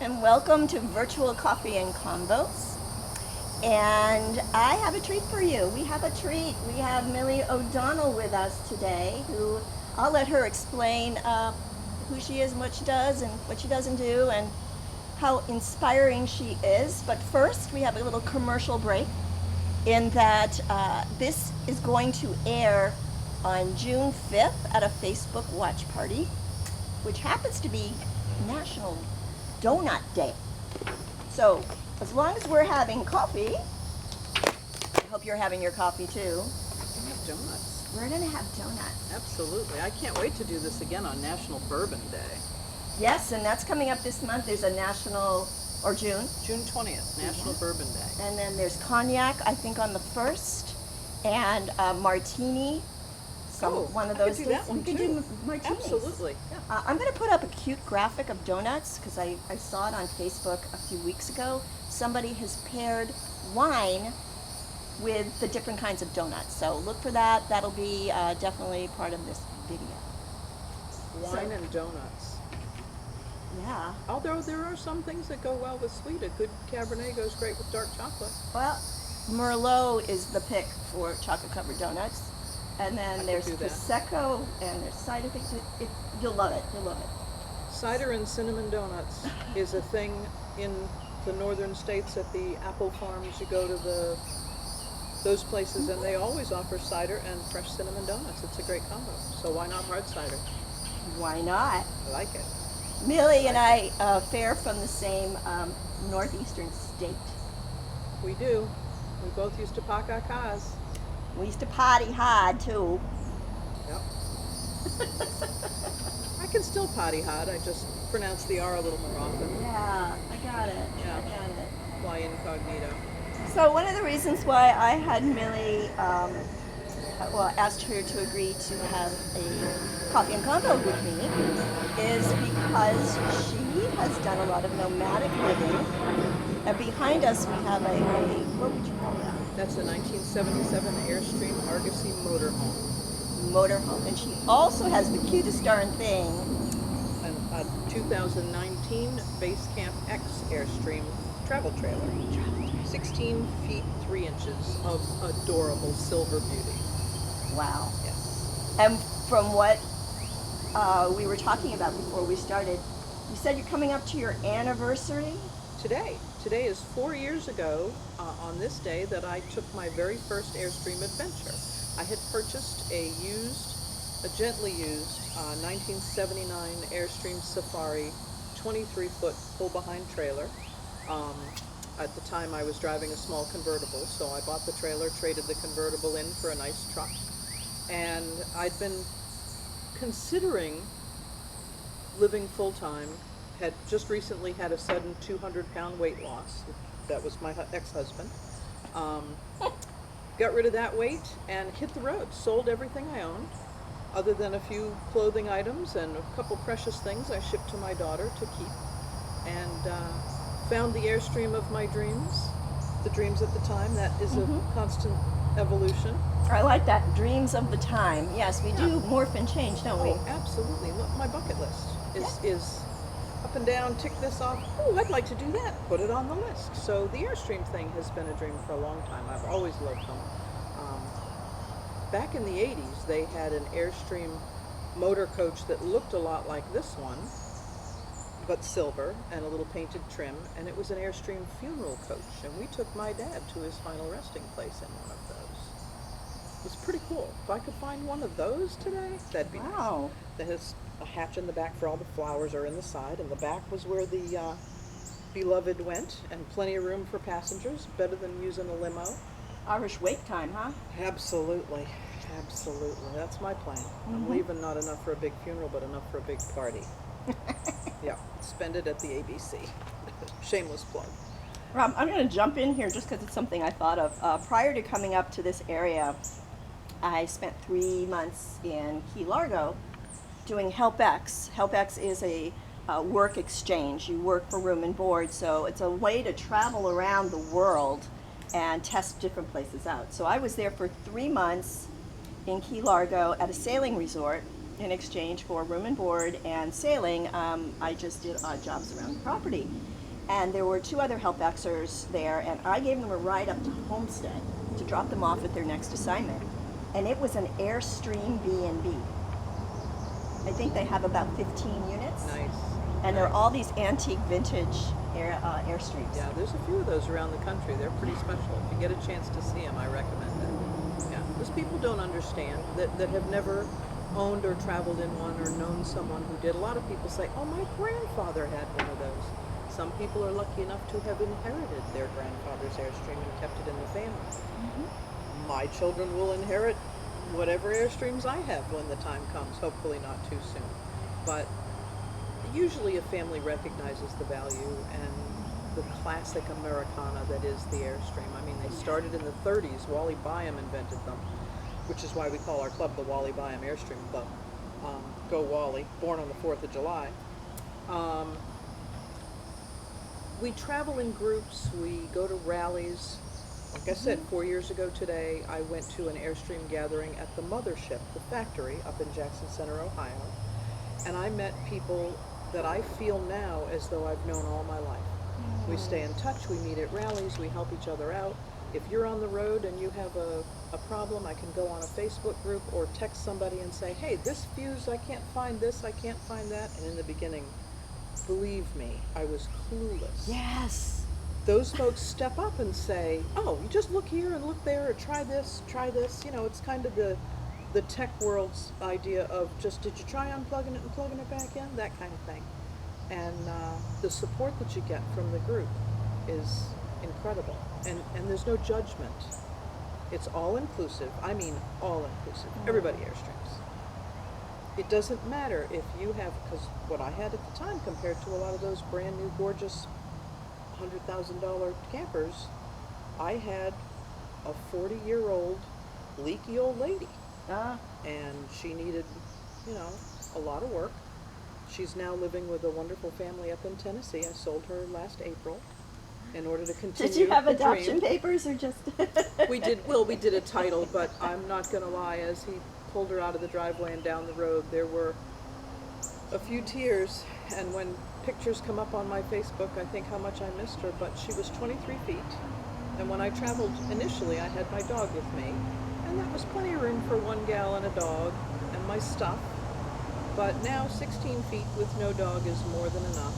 and welcome to Virtual Coffee and Convos. And I have a treat for you. We have a treat. We have Millie O'Donnell with us today, who I'll let her explain who she is and what she does and what she doesn't do and how inspiring she is. But first, we have a little commercial break in that this is going to air on June 5th at a Facebook watch party, which happens to be National Donut Day. So as long as we're having coffee, I hope you're having your coffee too. We have donuts. We're gonna have donuts. Absolutely. I can't wait to do this again on National Bourbon Day. Yes, and that's coming up this month. There's a national, or June. June 20th, National Bourbon Day. And then there's cognac, I think, on the 1st, and martini. One of those I could do that one we can too. do martinis. Absolutely. Yeah. I'm going to put up a cute graphic of donuts because I saw it on Facebook a few weeks ago. Somebody has paired wine with the different kinds of donuts. So look for that. That'll be definitely part of this video. Wine and donuts. Yeah. Although there are some things that go well with sweet. A good Cabernet goes great with dark chocolate. Well, Merlot is the pick for chocolate-covered donuts. And then there's Prosecco and there's cider. You'll love it. You'll love it. Cider and cinnamon donuts is a thing in the northern states at the apple farms. You go to those places and they always offer cider and fresh cinnamon donuts. It's a great combo. So why not hard cider? Why not? I like it. Millie and I fare from the same northeastern state. We do. We both used to park our cars. We used to party hard too. Yep. I can still party hard. I just pronounce the R a little more often. Yeah, I got it. Yeah. I got it. Fly incognito. So one of the reasons why I had Millie, asked her to agree to have a coffee and convo with me is because she has done a lot of nomadic living. And behind us we have what would you call that? That's a 1977 Airstream Argosy motorhome. Motorhome. And she also has the cutest darn thing. A 2019 Basecamp X Airstream travel trailer. 16 feet 3 inches of adorable silver beauty. Wow. Yes. And from what we were talking about before we started, you said you're coming up to your anniversary? Today is 4 years ago on this day that I took my very first Airstream adventure. I had purchased a gently used 1979 Airstream Safari 23-foot pull-behind trailer. At the time I was driving a small convertible, so I bought the trailer, traded the convertible in for a nice truck. And I'd been considering living full-time. Had just recently had a sudden 200-pound weight loss. That was my ex-husband. Got rid of that weight and hit the road. Sold everything I owned, other than a few clothing items and a couple precious things I shipped to my daughter to keep. And found the Airstream of my dreams. The dreams at the time. That is a constant evolution. I like that. Dreams of the time. Yes, we do morph and change, don't we? Oh, absolutely. Look, my bucket list is up and down, tick this off. Oh, I'd like to do that. Put it on the list. So the Airstream thing has been a dream for a long time. I've always loved them. Back in the 80s, they had an Airstream motor coach that looked a lot like this one, but silver and a little painted trim, and it was an Airstream funeral coach. And we took my dad to his final resting place in one of those. It was pretty cool. If I could find one of those today, that'd be nice. That has a hatch in the back for all the flowers are in the side, and the back was where the beloved went, and plenty of room for passengers, better than using a limo. Irish wake time, huh? Absolutely. That's my plan. I'm leaving not enough for a big funeral, but enough for a big party. Yeah, spend it at the ABC. Shameless plug. Rob, I'm going to jump in here just because it's something I thought of. Prior to coming up to this area, I spent 3 months in Key Largo doing HelpX. HelpX is a work exchange. You work for room and board, so it's a way to travel around the world and test different places out. So I was there for 3 months in Key Largo at a sailing resort, in exchange for room and board and sailing, I just did odd jobs around the property. And there were 2 other help-axers there, and I gave them a ride up to Homestead to drop them off at their next assignment. And it was an Airstream B&B. I think they have about 15 units. Nice. And they're all these antique vintage Airstreams. Yeah, there's a few of those around the country. They're pretty special. If you get a chance to see them, I recommend it. Yeah, because people don't understand that have never owned or traveled in one or known someone who did. A lot of people say, oh, my grandfather had one of those. Some people are lucky enough to have inherited their grandfather's Airstream and kept it in the family. Mm-hmm. My children will inherit whatever Airstreams I have when the time comes, hopefully not too soon. But usually a family recognizes the value and the classic Americana that is the Airstream. I mean, they started in the 30s. Wally Byam invented them, which is why we call our club the Wally Byam Airstream Club. Go Wally, born on the 4th of July. We travel in groups, we go to rallies. Like I said, 4 years ago today, I went to an Airstream gathering at the mothership, the factory, up in Jackson Center, Ohio. And I met people that I feel now as though I've known all my life. We stay in touch, we meet at rallies, we help each other out. If you're on the road and you have a problem, I can go on a Facebook group or text somebody and say, hey, this fuse, I can't find this, I can't find that. And in the beginning, believe me, I was clueless. Yes. Those folks step up and say, oh, you just look here and look there, or try this, try this. You know, it's kind of the tech world's idea of just, did you try unplugging it and plugging it back in? That kind of thing. And the support that you get from the group is incredible. And there's no judgment. It's all inclusive. I mean, all inclusive. Everybody Airstreams. It doesn't matter if you have, because what I had at the time compared to a lot of those brand new, gorgeous $100,000 campers, I had a 40-year-old leaky old lady. And she needed, you know, a lot of work. She's now living with a wonderful family up in Tennessee. I sold her last April in order to continue. Did you have the adoption dream. papers or just? We did a title, but I'm not going to lie, as he pulled her out of the driveway and down the road, there were a few tears. And when pictures come up on my Facebook, I think how much I missed her, but she was 23 feet. And when I traveled initially, I had my dog with me. And that was plenty of room for one gal and a dog and my stuff. But now 16 feet with no dog is more than enough.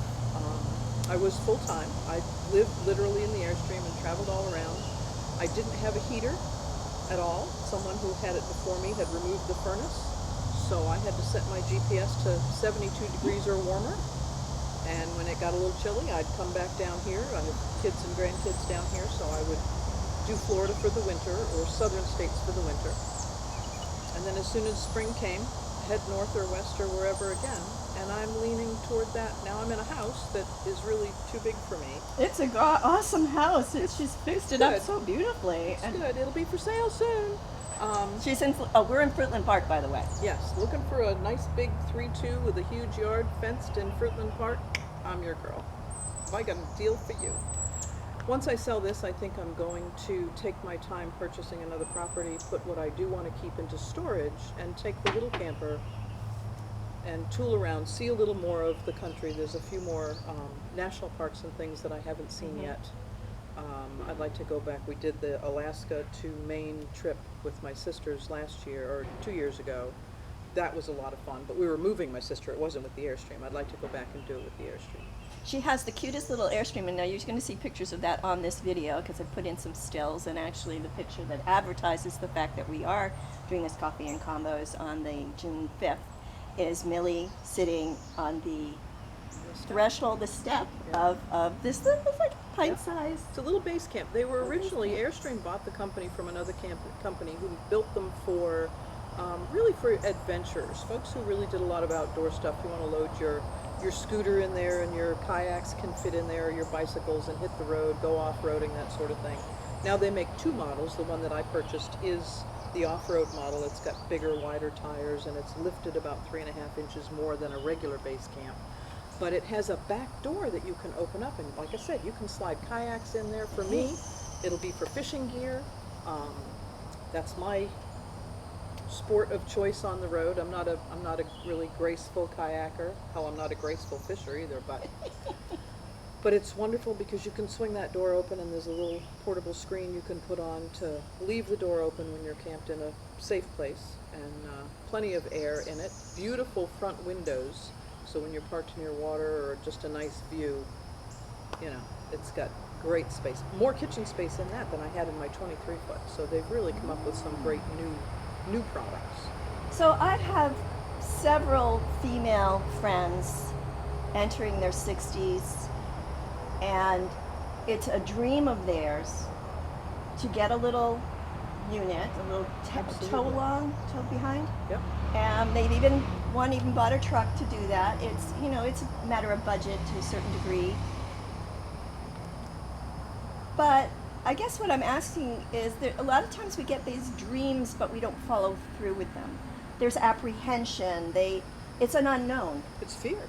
I was full-time. I lived literally in the Airstream and traveled all around. I didn't have a heater at all. Someone who had it before me had removed the furnace. So I had to set my GPS to 72 degrees or warmer. And when it got a little chilly, I'd come back down here. I have kids and grandkids down here, so I would do Florida for the winter or southern states for the winter. And then as soon as spring came, head north or west or wherever again. And I'm leaning toward that. Now I'm in a house that is really too big for me. It's a awesome house. She's fixed it up good. so beautifully. It's good. It'll be for sale soon. She's in. We're in Fruitland Park, by the way. Yes, looking for a nice big 3-2 with a huge yard fenced in Fruitland Park. I'm your girl. I got a deal for you. Once I sell this, I think I'm going to take my time purchasing another property, put what I do want to keep into storage, and take the little camper and tool around, see a little more of the country. There's a few more national parks and things that I haven't seen yet. I'd like to go back. We did the Alaska to Maine trip with my sisters last year, or 2 years ago. That was a lot of fun, but we were moving my sister. It wasn't with the Airstream. I'd like to go back and do it with the Airstream. She has the cutest little Airstream, and now you're going to see pictures of that on this video because I put in some stills, and actually the picture that advertises the fact that we are doing this coffee and combos on the June 5th is Millie sitting on the threshold, the step of this little, like pint size. It's a little base camp. They were originally, Airstream bought the company from another company who built them for, really for adventurers, folks who really did a lot of outdoor stuff. You want to load your scooter in there and your kayaks can fit in there, your bicycles, and hit the road, go off-roading, that sort of thing. Now they make 2 models. The one that I purchased is the off-road model. It's got bigger, wider tires, and it's lifted about 3.5 inches more than a regular base camp. But it has a back door that you can open up, and like I said, you can slide kayaks in there. For me, it'll be for fishing gear. That's my sport of choice on the road. I'm not a really graceful kayaker. Hell, I'm not a graceful fisher either, but But it's wonderful because you can swing that door open and there's a little portable screen you can put on to leave the door open when you're camped in a safe place, and plenty of air in it. Beautiful front windows, so when you're parked near water or just a nice view, you know, it's got great space. More kitchen space in that than I had in my 23 foot. So they've really come up with some great new products. So I have several female friends entering their 60s, and it's a dream of theirs to get a little unit, a little tow behind. Yep. One even bought a truck to do that. It's, you know, it's a matter of budget to a certain degree. But I guess what I'm asking is that a lot of times we get these dreams, but we don't follow through with them. There's apprehension. It's an unknown. It's fear.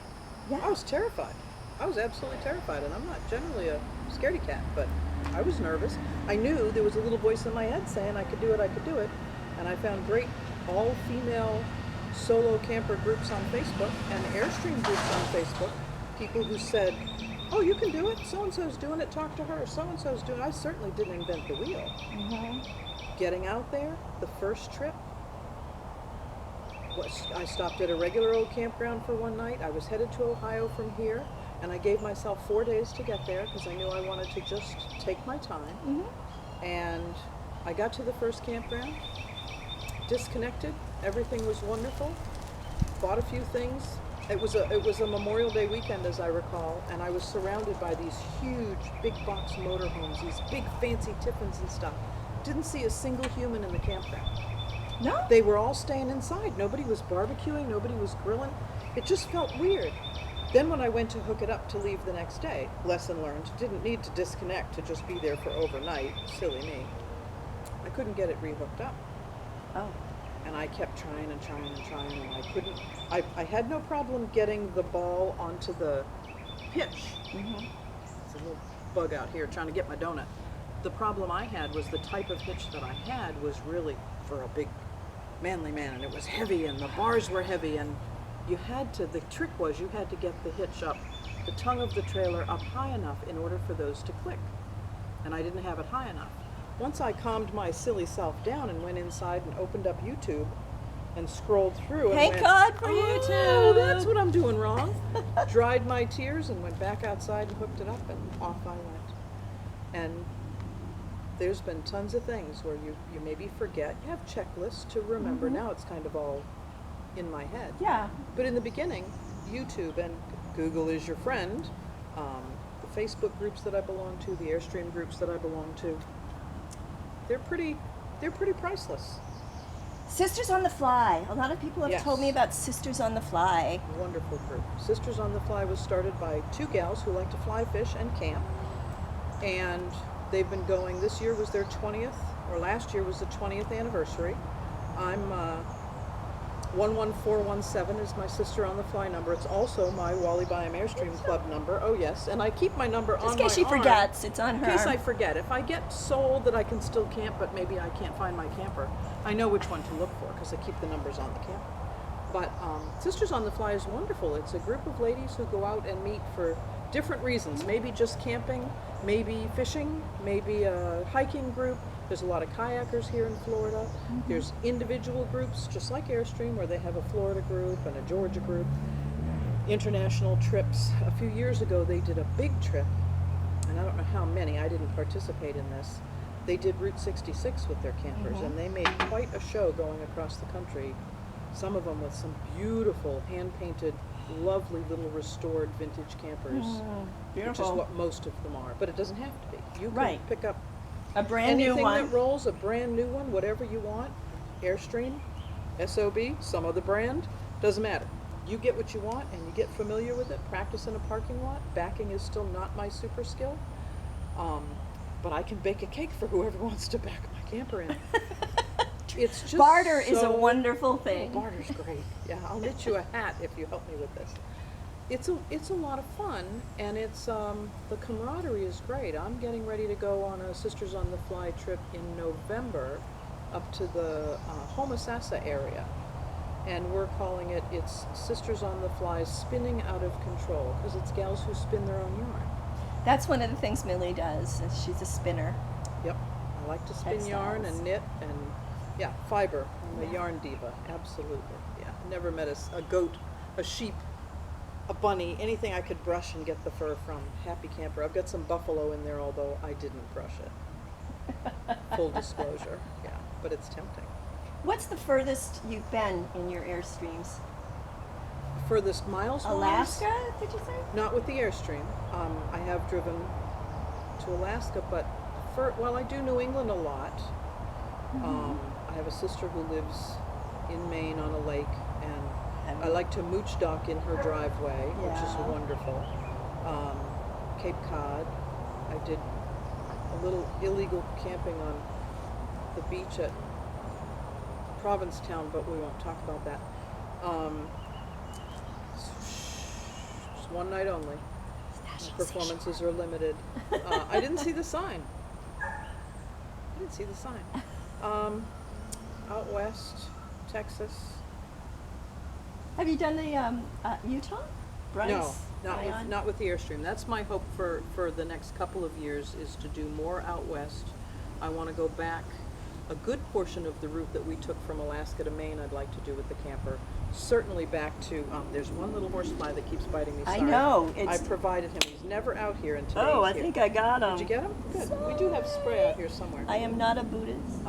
Yeah. I was terrified. I was absolutely terrified, and I'm not generally a scaredy cat, but I was nervous. I knew there was a little voice in my head saying I could do it, and I found great all-female solo camper groups on Facebook and Airstream groups on Facebook, people who said, oh, you can do it, so-and-so's doing it, talk to her, so-and-so's doing it. I certainly didn't invent the wheel. Mm-hmm. Getting out there, the first trip, I stopped at a regular old campground for one night. I was headed to Ohio from here, and I gave myself 4 days to get there because I knew I wanted to just take my time. Mm-hmm. And I got to the first campground, disconnected, everything was wonderful, bought a few things. It was a Memorial Day weekend, as I recall, and I was surrounded by these huge big box motorhomes, these big fancy Tiffins and stuff. Didn't see a single human in the campground. No? They were all staying inside. Nobody was barbecuing, nobody was grilling. It just felt weird. Then when I went to hook it up to leave the next day, lesson learned, didn't need to disconnect to just be there for overnight, silly me. I couldn't get it rehooked up. Oh. And I kept trying and I couldn't. I had no problem getting the ball onto the hitch. Mm-hmm. There's a little bug out here trying to get my donut. The problem I had was the type of hitch that I had was really for a big manly man, and it was heavy, and the bars were heavy, and the trick was you had to get the hitch up, the tongue of the trailer up high enough in order for those to click. And I didn't have it high enough. Once I calmed my silly self down and went inside and opened up YouTube and scrolled through and Thank went, God for oh, YouTube. that's what I'm doing wrong. Dried my tears and went back outside and hooked it up, and off I went. And there's been tons of things where you maybe forget. You have checklists to remember. Mm-hmm. Now it's kind of all in my head. Yeah. But in the beginning, YouTube and Google is your friend. The Facebook groups that I belong to, the Airstream groups that I belong to, they're pretty priceless. Sisters on the Fly. A lot of people have Yes. told me about Sisters on the Fly. Wonderful group. Sisters on the Fly was started by two gals who like to fly, fish, and camp. And they've been going, this year was their 20th, or last year was the 20th anniversary. I'm 11417 is my Sister on the Fly number. It's also my Wally Byam Airstream Club number. Oh yes, and I keep my number on my arm. Just in case she forgets, it's on her In case I arm. forget. If I get sold that I can still camp, but maybe I can't find my camper, I know which one to look for because I keep the numbers on the camper. But Sisters on the Fly is wonderful. It's a group of ladies who go out and meet for different reasons. Maybe just camping, maybe fishing, maybe a hiking group. There's a lot of kayakers here in Florida. Mm-hmm. There's individual groups, just like Airstream, where they have a Florida group and a Georgia group. International trips. A few years ago, they did a big trip, and I don't know how many. I didn't participate in this. They did Route 66 with their campers, Mm-hmm. and they made quite a show going across the country. Some of them with some beautiful, hand-painted, lovely little restored vintage campers, which is Beautiful. what most of them are. But it doesn't have to be. You can Right. pick up A brand new anything one. that rolls, a brand new one, whatever you want. Airstream, SOB, some other brand, doesn't matter. You get what you want and you get familiar with it. Practice in a parking lot. Backing is still not my super skill, but I can bake a cake for whoever wants to back my camper in. It's just Barter is a so- wonderful thing. Oh, barter's great. Yeah, I'll knit you a hat if you help me with this. It's a lot of fun, and it's the camaraderie is great. I'm getting ready to go on a Sisters on the Fly trip in November up to the Homosassa area, and we're calling it's Sisters on the Fly Spinning Out of Control, because it's gals who spin their own yarn. That's one of the things Millie does. Is she's a spinner. Yep. I like to spin yarn Textiles. and knit and, yeah, fiber. I'm a Yeah. yarn diva. Absolutely. Yeah. Never met a goat, a sheep, a bunny, anything I could brush and get the fur from. Happy camper. I've got some buffalo in there, although I didn't brush it. Full disclosure. Yeah. But it's tempting. What's the furthest you've been in your Airstreams? Furthest miles? Alaska, did you say? Not with the Airstream. I have driven to Alaska, but I do New England a lot. I have a sister who lives in Maine on a lake, and I like to mooch dock in her driveway, which is Yeah. wonderful. Cape Cod. I did a little illegal camping on the beach at Provincetown, but we won't talk about that. Just one night only. Performances are limited. I didn't see the sign. Out west, Texas. Have you done the Utah? Bryce? No, Zion? not with the Airstream. That's my hope for the next couple of years, is to do more out west. I want to go back a good portion of the route that we took from Alaska to Maine. I'd like to do with the camper. Certainly back to, there's one little horsefly that keeps biting me. I Sorry. know, I it's- provided him. He's never out here, and today Oh, I he's here. think I got him. Did you get him? Good. We do have spray out here somewhere. I am not a Buddhist.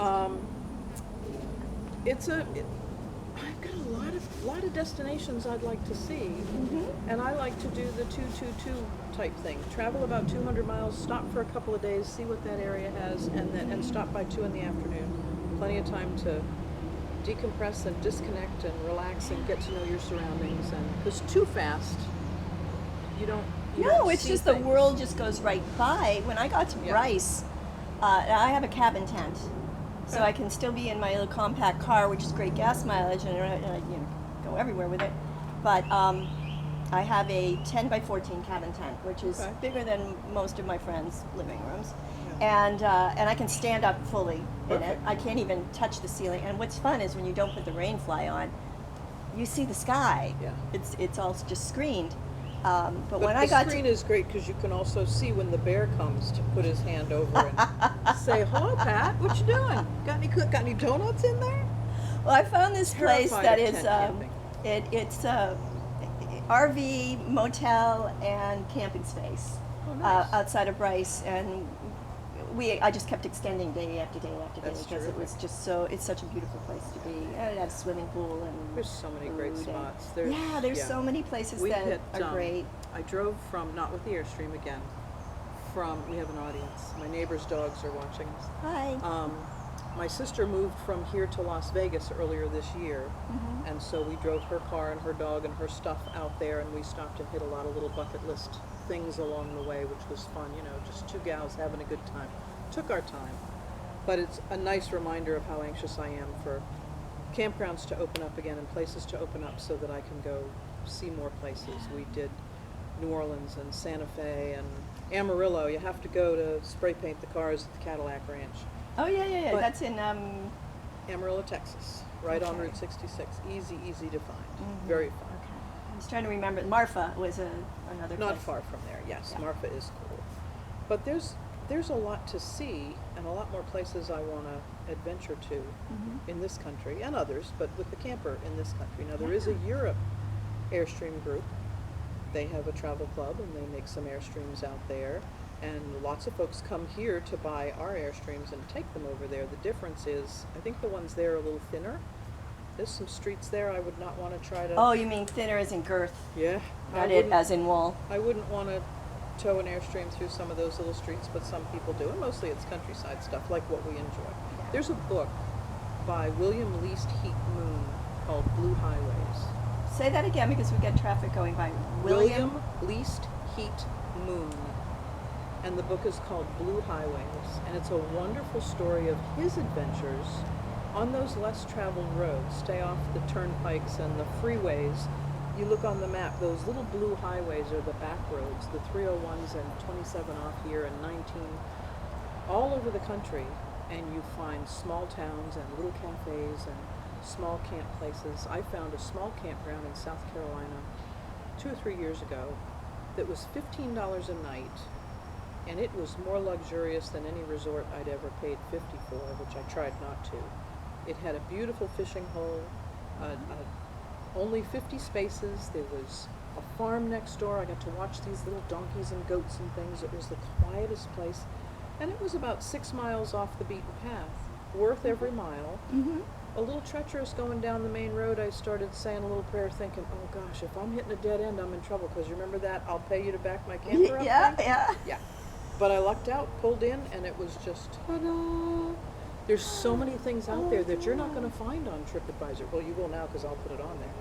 I've got a lot of destinations I'd like to see, and I like to do the 222 type thing. Travel about 200 miles, stop for a couple of days, see what that area has, and stop by 2 in the afternoon. Plenty of time to decompress and disconnect and relax and get to know your surroundings. And because too fast, you don't. No, it's see just things. the world just goes right by. When I got to Yeah. Bryce, I have a cabin tent, so I can still be in my little compact car, which is great gas mileage, and I go everywhere with it. But I have a 10 by 14 cabin tent, which is Okay. bigger than most of my friends' living rooms, Yeah. and I can stand up fully in it. Perfect. I can't even touch the ceiling. And what's fun is when you don't put the rain fly on, you see the sky. Yeah. It's all just screened. But But when the I got screen is great because you can also see when the bear comes to put his hand over and say, "Hello, Pat. What you doing? Got any donuts in there?" Well, I found this place Terrified that of is tent camping. it's RV, motel, and camping space Oh, nice. outside of Bryce, and I just kept extending day after day after day That's because it was terrific. just it's such a beautiful place to be. And it had a swimming pool and There's so many great food and- spots. There's so many places We that hit, are great. I drove from, not with the Airstream again, we have an audience. My neighbor's dogs are watching us. Hi. My sister moved from here to Las Vegas earlier this year, Mm-hmm. and so we drove her car and her dog and her stuff out there, and we stopped and hit a lot of little bucket list things along the way, which was fun, just two gals having a good time. Took our time, but it's a nice reminder of how anxious I am for campgrounds to open up again and places to open up so that I can go see more places. We did New Orleans and Santa Fe and Amarillo. You have to go to spray paint the cars at the Cadillac Ranch. Oh yeah. but- That's in Amarillo, Texas, right on Okay. Route 66. Easy to find. Mhm. Very fun. Okay. I was trying to remember. Marfa was another Not place. far from there, yes. Yeah. Marfa is cool. But there's a lot to see and a lot more places I want to adventure to Mhm. in this country and others, but with the camper in this country. Now, there is a Europe Airstream group. They have a travel club and they make some Airstreams out there. And lots of folks come here to buy our Airstreams and take them over there. The difference is, I think the ones there are a little thinner. There's some streets there I would not want to try to... Oh, you mean thinner as in girth, Yeah. not it as in wool. I wouldn't want to tow an Airstream through some of those little streets, but some people do, and mostly it's countryside stuff, like what we enjoy. There's a book by William Least Heat Moon called Blue Highways. Say that again because we get traffic going by. William Least Heat Moon. And the book is called Blue Highways, and it's a wonderful story of his adventures on those less traveled roads. Stay off the turnpikes and the freeways. You look on the map, those little blue highways are the back roads, the 301s and 27 off here and 19, all over the country. And you find small towns and little cafes and small camp places. I found a small campground in South Carolina 2 or 3 years ago that was $15 a night and it was more luxurious than any resort I'd ever paid 50 for, which I tried not to. It had a beautiful fishing hole, only 50 spaces. There was a farm next door. I got to watch these little donkeys and goats and things. It was the quietest place, and it was about 6 miles off the beaten path, worth every mile. Mm-hmm. A little treacherous going down the main road. I started saying a little prayer thinking, oh gosh, if I'm hitting a dead end, I'm in trouble, because remember that I'll pay you to back my camper up Yeah, thing? yeah. Yeah. But I lucked out, pulled in, and it was just, ta-da! There's so many things out there that you're not going to find on TripAdvisor. Well, you will now, because I'll put it on there.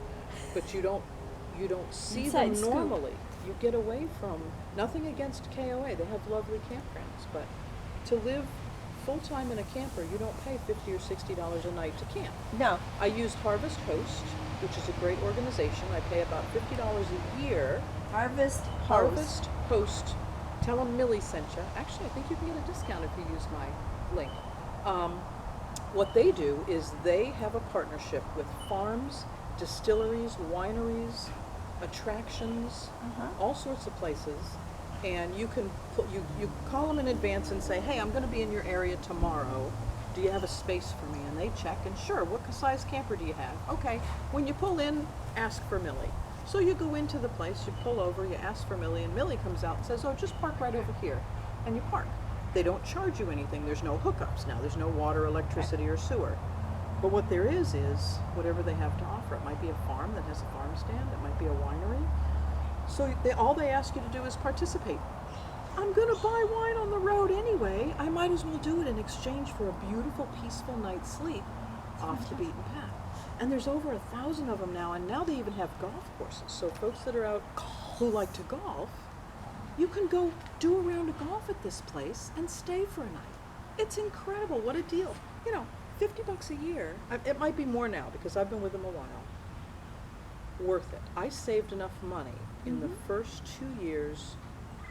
But you don't see Inside them scoop. normally. You get away from, nothing against KOA. They have lovely campgrounds, but to live full-time in a camper, you don't pay $50 or $60 a night to camp. No. I used Harvest Host, which is a great organization. I pay about $50 a year. Harvest Harvest Host. Tell them Millie sent you. Actually, I think you can get a discount if you use my link. What they do is they have a partnership with farms, distilleries, wineries, attractions, all sorts of places. And you can you call them in advance and say, hey, I'm going to be in your area tomorrow. Do you have a space for me? And they check, and sure, what size camper do you have? Okay, when you pull in, ask for Millie. So you go into the place, you pull over, you ask for Millie, and Millie comes out and says, oh, just park right over here. And you park. They don't charge you anything. There's no hookups now. There's no water, electricity, or sewer. But what there is whatever they have to offer. It might be a farm that has a farm stand. It might be a winery. So all they ask you to do is participate. I'm going to buy wine on the road anyway. I might as well do it in exchange for a beautiful, peaceful night's sleep off the beaten path. And there's over 1,000 of them now, and now they even have golf courses. So folks that are out who like to golf, you can go do a round of golf at this place and stay for a night. It's incredible. What a deal. You know, $50 a year. It might be more now because I've been with them a while. Worth it. I saved enough money in the first 2 years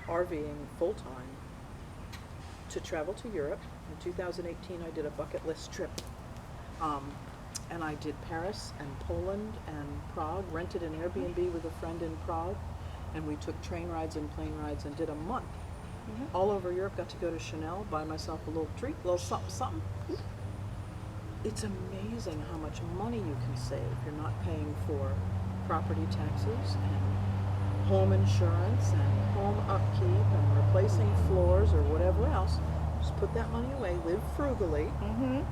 RVing full-time to travel to Europe. In 2018, I did a bucket list trip. And I did Paris and Poland and Prague, rented an Airbnb with a friend in Prague, and we took train rides and plane rides and did a month. All over Europe, got to go to Chanel, buy myself a little treat, a little something, something. It's amazing how much money you can save. You're not paying for property taxes and home insurance and home upkeep and replacing floors or whatever else. Just put that money away, live frugally.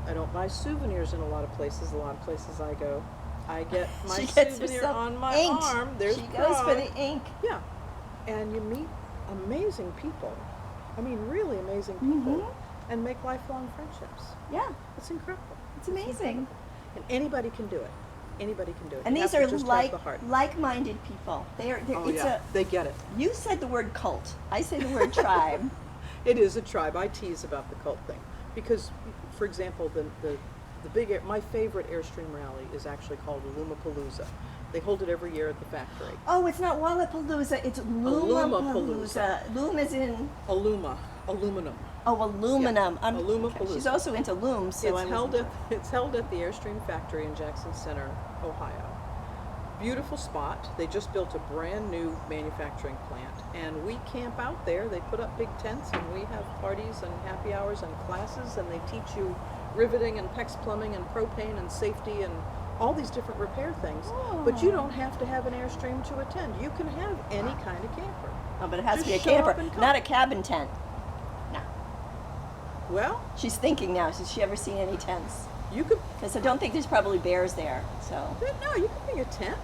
I don't buy souvenirs in a lot of places. A lot of places I go, I get my She gets souvenir herself on my inked. arm. There's She goes for Prague. the ink. Yeah, and you meet amazing people. I mean, really amazing people, and make lifelong friendships. Yeah, It's incredible. it's amazing. Incredible. And anybody can do it. Anybody can do it. And You these have are to just have the heart. like-minded people. They're Oh it's yeah, they get it. You said the word cult. I say the word tribe. It is a tribe. I tease about the cult thing because, for example, the my favorite Airstream rally is actually called Lumapalooza. They hold it every year at the factory. Oh, it's not Wallapalooza, it's Lumapalooza. Loom is in Aluminum. aluminum. Yeah, Alumapalooza. She's also into looms, so It's held at the Airstream factory in Jackson Center, Ohio. Beautiful spot. They just built a brand new manufacturing plant, and we camp out there. They put up big tents, and we have parties and happy hours and classes, and they teach you riveting and PEX plumbing and propane and safety and all these different repair things. But you don't have to have an Airstream to attend. You can have any kind of camper. Oh, but it has Just to be a show up camper, and come. not a cabin tent. No. Well, She's thinking now, has she ever seen any tents? you could. Because I don't think there's probably bears there, so. No, you can bring a tent.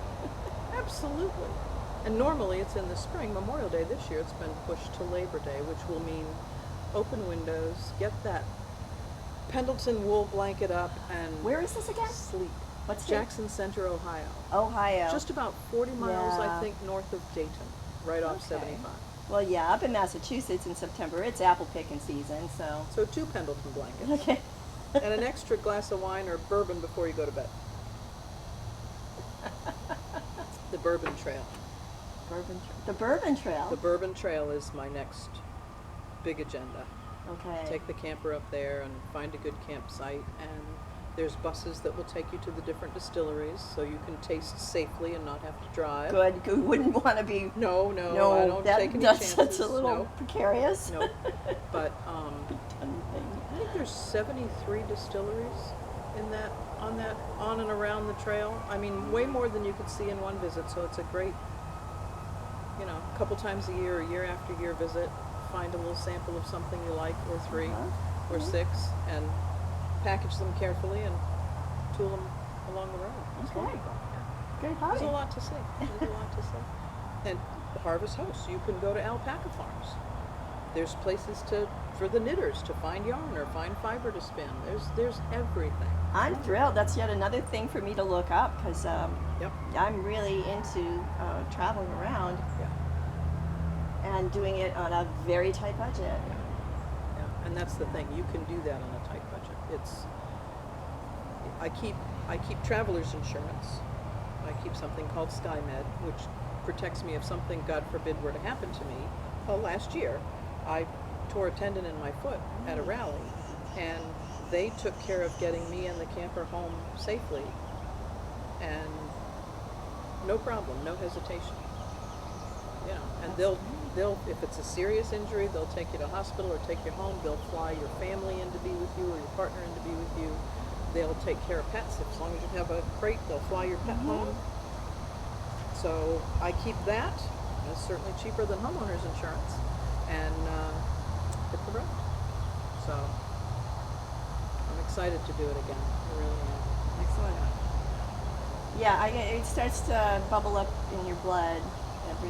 Absolutely. And normally it's in the spring. Memorial Day this year, it's been pushed to Labor Day, which will mean open windows, get that Pendleton wool blanket up, and Where is this again? sleep. What's it? Jackson Center, Ohio. Ohio. Just about 40 miles, Yeah. I think, north of Dayton, right off Okay. 75. Well, yeah, up in Massachusetts in September, it's apple picking season, so. So 2 Pendleton blankets. Okay. And an extra glass of wine or bourbon before you go to bed. The Bourbon Trail. The Bourbon Trail. The Bourbon Trail is my next big agenda. Okay. Take the camper up there and find a good campsite and There's buses that will take you to the different distilleries, so you can taste safely and not have to drive. Good. You wouldn't want to be. No, I don't take any That's chances. a little No, precarious. no. But Fun thing. I think there's 73 distilleries in that, on and around the trail. I mean, way more than you could see in one visit. So it's a great, a couple times a year after year visit. Find a little sample of something you like, or 3, or 6, and package them carefully and tool them along the road. It's Okay. wonderful. Good There's hobby. a lot to see. There's a lot to see. And the harvest hosts, you can go to alpaca farms. There's places for the knitters to find yarn or find fiber to spin. There's everything. I'm thrilled. That's yet another thing for me to look up because Yep. I'm really into traveling around Yeah. and doing it on a very tight budget. Yeah. And that's the thing. You can do that on a tight budget. I keep traveler's insurance. I keep something called SkyMed, which protects me if something, God forbid, were to happen to me. Well, last year, I tore a tendon in my foot at a rally, and they took care of getting me and the camper home safely, and no problem, no hesitation. And they'll if it's a serious injury, they'll take you to hospital or take you home. They'll fly your family in to be with you or your partner in to be with you. They'll take care of pets. As long as you have a crate, they'll fly your pet home. So I keep that. It's certainly cheaper than homeowners insurance, and hit the road. So I'm excited to do it again. I really am. Excellent. Yeah, it starts to bubble up in your blood every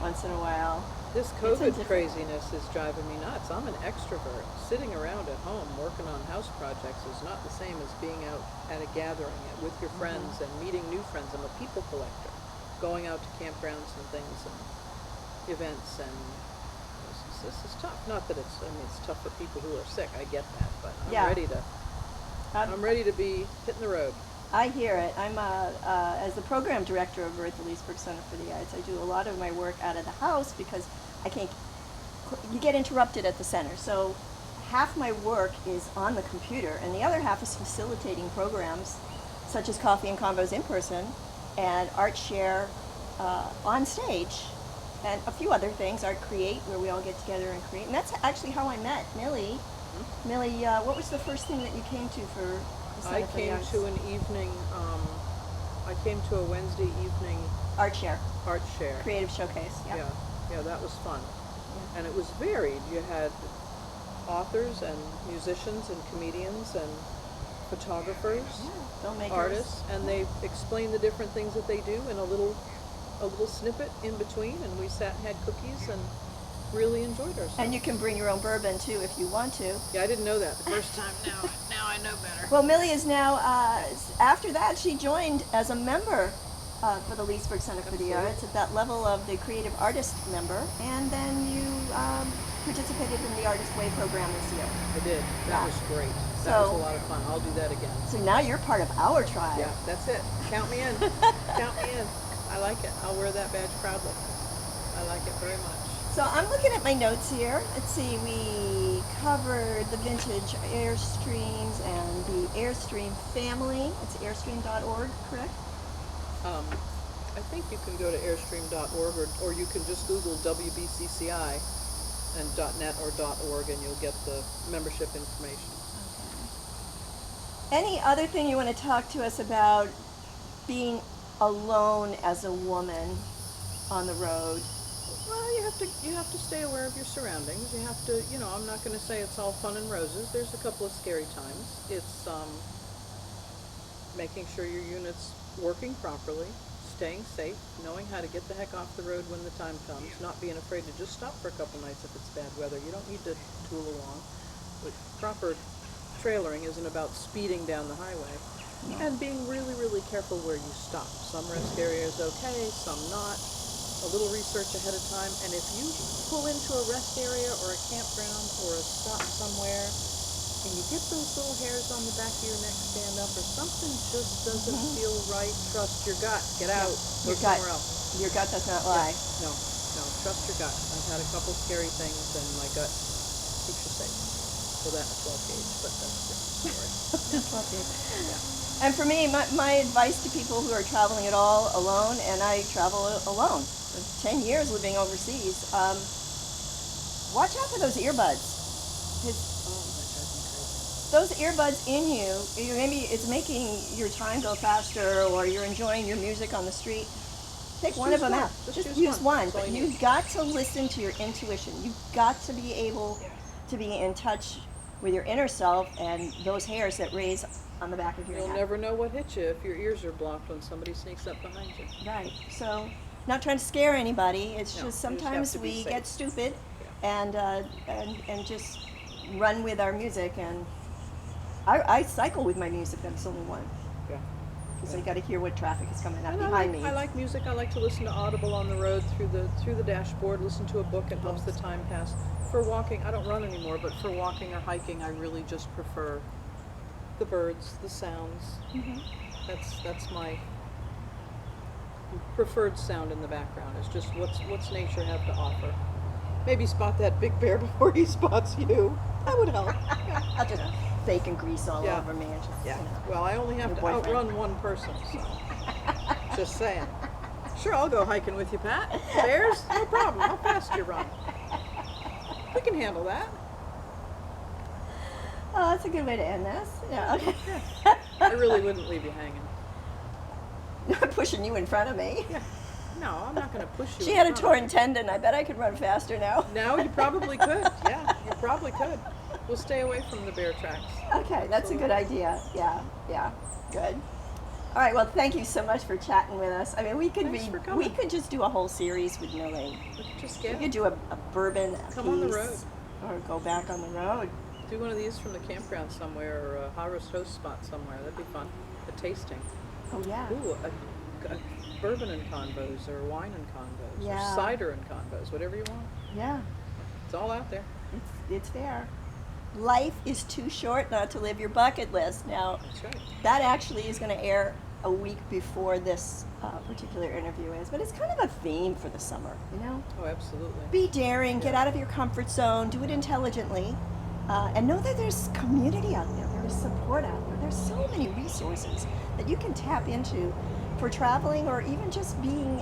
once in a while. This It's a COVID different- craziness is driving me nuts. I'm an extrovert. Sitting around at home working on house projects is not the same as being out at a gathering with your friends and meeting new friends. I'm a people collector, going out to campgrounds and things and events, and this is tough. Not that it's tough for people who are sick. I get that, but Yeah. I'm ready to be hitting the road. I hear it. I'm as the program director over at the Leesburg Center for the Arts. I do a lot of my work out of the house because you get interrupted at the center. So half my work is on the computer, and the other half is facilitating programs such as Coffee and Convos in person and Art Share on stage, and a few other things, Art Create, where we all get together and create. And that's actually how I met Millie. Millie, what was the first thing that you came to for the Center I for the came Arts? to an evening, I came to a Wednesday evening Art Share, art share. Creative Showcase. Yeah. Yeah, that was fun. Yeah. And it was varied. You had authors and musicians and comedians and photographers, Filmmakers. artists, and they explained the different things that they do in a little snippet in between, and we sat and had cookies and really enjoyed ourselves. And you can bring your own bourbon too if you want to. Yeah, I didn't know that the first time. Now I know better. Well, Millie is now, after that, she joined as a member for the Leesburg Center for the Absolutely. Arts at that level of the creative artist member, and then you participated in the Artist Way program this year. I did. That Yeah. was great. That So- was a lot of fun. I'll do that again. So now you're part of our tribe. Yeah, that's it. Count me in. Count me in. I like it. I'll wear that badge proudly. I like it very much. So I'm looking at my notes here. Let's see, we covered the vintage Airstreams and the Airstream family. It's airstream.org, correct? I think you can go to airstream.org, or you can just Google WBCCI and .net or .org, and you'll get the membership information. Any other thing you want to talk to us about being alone as a woman on the road? Well, you have to stay aware of your surroundings. You have to, I'm not going to say it's all fun and roses. There's a couple of scary times. It's making sure your unit's working properly, staying safe, knowing how to get the heck off the road when the time comes, not being afraid to just stop for a couple nights if it's bad weather. You don't need to tool along. But proper trailering isn't about speeding down the highway. And being really, really careful where you stop. Some rest areas okay, some not. A little research ahead of time, and if you pull into a rest area or a campground or a stop somewhere and you get those little hairs on the back of your neck stand up, or something just doesn't feel right, trust your gut. Get out. Go Your gut. somewhere else. Your gut does not lie. No, trust your gut. I've had a couple scary things, and my gut keeps you safe. Well, that and a 12 gauge, but that's a different story. Yeah. And for me, my advice to people who are traveling at all alone, and I travel alone, 10 years living overseas, watch out for those earbuds. 'Cause Oh, that drives me crazy. those earbuds in you, maybe it's making your time go faster, or you're enjoying your music on the street. Take Just one of use them one. out. Just Just use use one. one. That's all But you you've need. got to listen to your intuition. You've got to be able to be in touch with your inner self and those hairs that raise on the back of your You'll neck. never know what hit you if your ears are blocked when somebody sneaks up behind you. Right. So, not trying to scare anybody. It's No, just you just have sometimes to be we safe. get stupid, Yeah. and just run with our music. And I cycle with my music. That's only one, Yeah. because I got to hear what traffic is coming up And behind me. I like music. I like to listen to Audible on the road through the dashboard. Listen to a book. It helps the time pass. For walking, I don't run anymore, but for walking or hiking, I really just prefer the birds, the sounds. Mhm. That's my preferred sound in the background. Is just what's nature have to offer. Maybe spot that big bear before he spots you. That would help. I'll just bacon grease all Yeah. over me. And just, Yeah. you know. Well, I only have Your to boyfriend. outrun one person, so just saying. Sure, I'll go hiking with you, Pat. Bears, no problem. How fast you run? We can handle that. Oh, that's a good way to end this. Yeah. Okay. I really wouldn't leave you hanging. Not pushing you in front of me. Yeah. No, I'm not going to push you. She in had a front of torn me. tendon. I bet I could run faster now. No, you probably could. Yeah, you probably could. We'll stay away from the bear tracks. Okay, that's a good idea. Yeah, good. All right, well, thank you so much for chatting with us. I mean, we could Thanks for we coming. could just do a whole series with Millie. We could just We get could do a bourbon Come on the piece, road. or go back on the road. do one of these from the campground somewhere or a Harvest Host spot somewhere. That'd be fun. A tasting. Oh yeah. Ooh, a bourbon and convos or wine and convos Yeah. or cider and convos, whatever you want. Yeah, It's all out there. it's there. Life is too short not to live your bucket list. Now, That's right. that actually is going to air a week before this particular interview is, but it's kind of a theme for the summer, you know? Oh, absolutely. Be daring, get out of your comfort zone, do it intelligently, and know that there's community out there, there's support out there, there's so many resources that you can tap into for traveling or even just being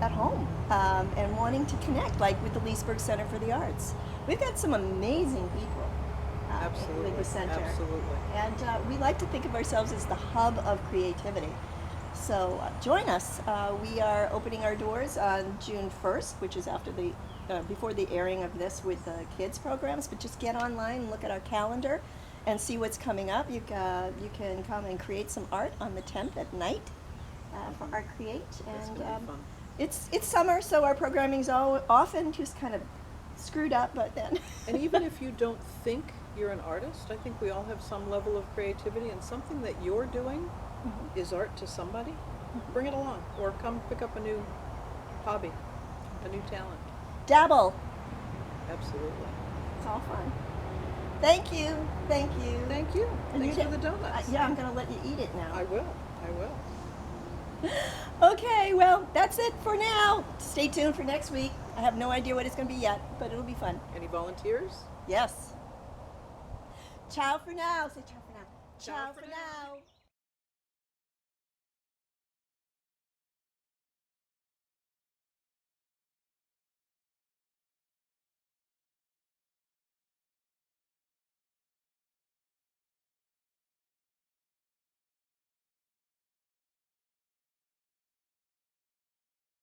at home and wanting to connect, like with the Leesburg Center for the Arts. We've got some amazing people Absolutely. with the center. Absolutely. And we like to think of ourselves as the hub of creativity. So join us. We are opening our doors on June 1st, which is after the before the airing of this with the kids programs. But just get online and look at our calendar and see what's coming up. You can come and create some art on the 10th at night for Art Create. That's And gonna be fun. it's summer, so our programming's often just kind of screwed up, but then. And even if you don't think you're an artist, I think we all have some level of creativity, and something that you're doing is art to somebody. Bring it along, or come pick up a new hobby, a new talent. Dabble. Absolutely. It's all fun. Thank you. Thank you. Thank you. And Thanks you for the get- donuts. Yeah, I'm going to let you eat it now. I will. I will. Okay, well, that's it for now. Stay tuned for next week. I have no idea what it's going to be yet, but it'll be fun. Any volunteers? Yes. Ciao for now. Say ciao for now. Ciao Ciao for for now. now.